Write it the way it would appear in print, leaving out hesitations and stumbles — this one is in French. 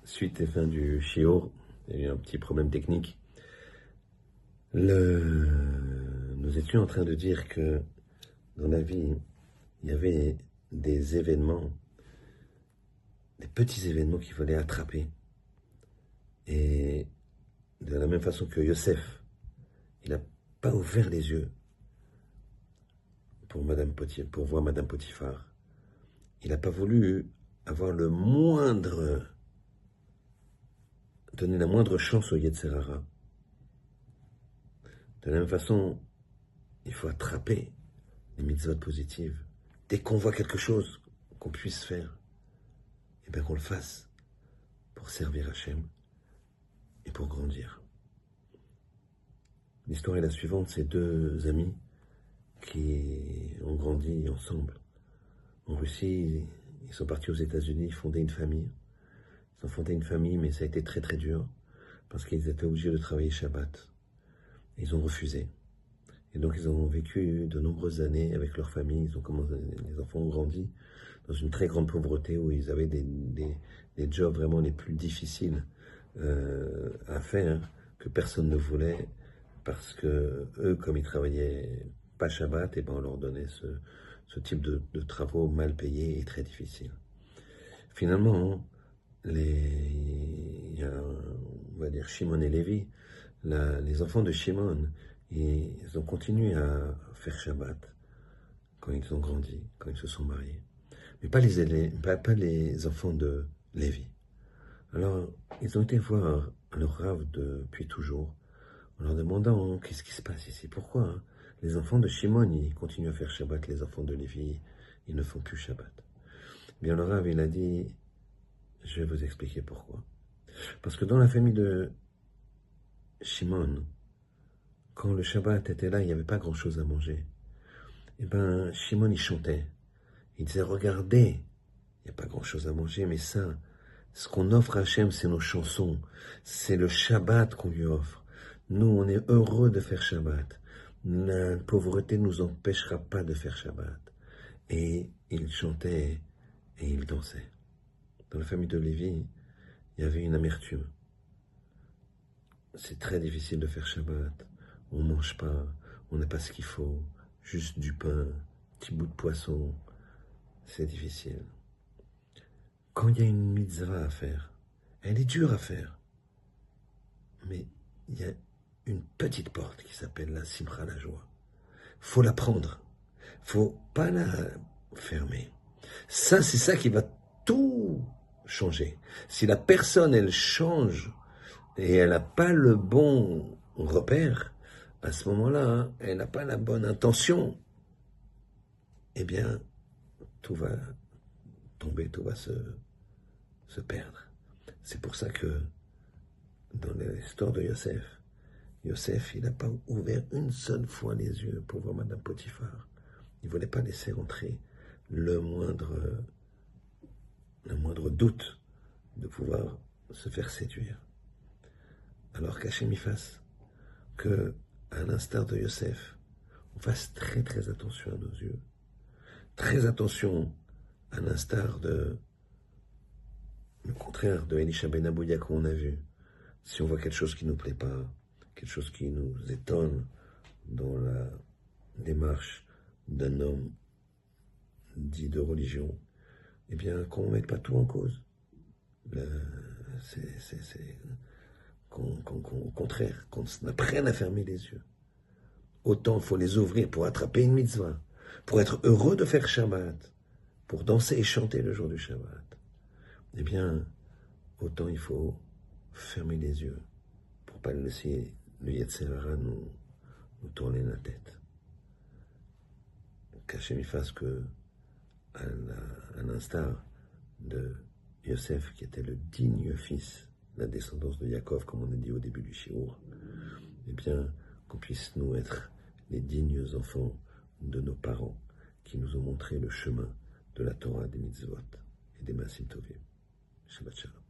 Suite et fin du shiur, il y a eu un petit problème technique. Nous étions en train de dire que dans la vie, il y avait des événements, des petits événements qu'il fallait attraper. Et de la même façon que Yosef, il n'a pas ouvert les yeux pour voir Madame Potiphar. Il n'a pas voulu avoir donner la moindre chance au Yetzer Hara. De la même façon, il faut attraper les mitzvot positives. Dès qu'on voit quelque chose qu'on puisse faire, et bien qu'on le fasse pour servir Hachem et pour grandir. L'histoire est la suivante, c'est deux amis qui ont grandi ensemble. En Russie, ils sont partis aux États-Unis fonder une famille. Ils ont fondé une famille, mais ça a été très très dur parce qu'ils étaient obligés de travailler Shabbat. Ils ont refusé. Et donc ils ont vécu de nombreuses années avec leur famille. Les enfants ont grandi dans une très grande pauvreté où ils avaient des jobs vraiment les plus difficiles à faire que personne ne voulait parce que eux, comme ils travaillaient pas Shabbat, et ben on leur donnait ce type de travaux mal payés et très difficiles. Finalement, il y a, on va dire, Shimon et Lévi, les enfants de Shimon, ils ont continué à faire Shabbat quand ils ont grandi, quand ils se sont mariés. Mais pas les enfants de Lévi. Alors, ils ont été voir leur Rav depuis toujours, en leur demandant qu'est-ce qui se passe ici, pourquoi les enfants de Shimon, ils continuent à faire Shabbat, les enfants de Lévi, ils ne font plus Shabbat. Bien, le Rav, il a dit, je vais vous expliquer pourquoi. Parce que dans la famille de Shimon, quand le Shabbat était là, il n'y avait pas grand-chose à manger. Et ben, Shimon, il chantait. Il disait, regardez, il n'y a pas grand-chose à manger, mais ça, ce qu'on offre à Hachem, c'est nos chansons. C'est le Shabbat qu'on lui offre. Nous, on est heureux de faire Shabbat. La pauvreté ne nous empêchera pas de faire Shabbat. Et il chantait et il dansait. Dans la famille de Lévi, il y avait une amertume. C'est très difficile de faire Shabbat. On ne mange pas, on n'a pas ce qu'il faut, juste du pain, petit bout de poisson. C'est difficile. Quand il y a une mitzvah à faire, elle est dure à faire. Mais il y a une petite porte qui s'appelle la simcha, la joie. Faut la prendre. Faut pas la fermer. Ça, c'est ça qui va tout changer. Si la personne, elle change et elle n'a pas le bon repère, à ce moment-là, elle n'a pas la bonne intention, eh bien, tout va tomber, tout va se perdre. C'est pour ça que dans l'histoire de Yosef, il n'a pas ouvert une seule fois les yeux pour voir Madame Potiphar. Il ne voulait pas laisser entrer le moindre doute de pouvoir se faire séduire. Alors qu'Hachem y fasse que, à l'instar de Yosef, on fasse très très attention à nos yeux. Très attention à l'instar le contraire de Elisha ben Abouya qu'on a vu. Si on voit quelque chose qui ne nous plaît pas, quelque chose qui nous étonne dans la démarche d'un homme dit de religion, eh bien, qu'on ne mette pas tout en cause. Au contraire, qu'on apprenne à fermer les yeux. Autant il faut les ouvrir pour attraper une mitzvah, pour être heureux de faire Shabbat, pour danser et chanter le jour du Shabbat. Eh bien, autant il faut fermer les yeux pour ne pas laisser le Yetzer Hara nous tourner la tête. Qu'Hachem y fasse que, à l'instar de Yosef, qui était le digne fils, la descendance de Yaakov, comme on a dit au début du shiur, eh bien, qu'on puisse nous être les dignes enfants de nos parents qui nous ont montré le chemin de la Torah, des mitzvot et des maasim tovim. Shabbat shalom.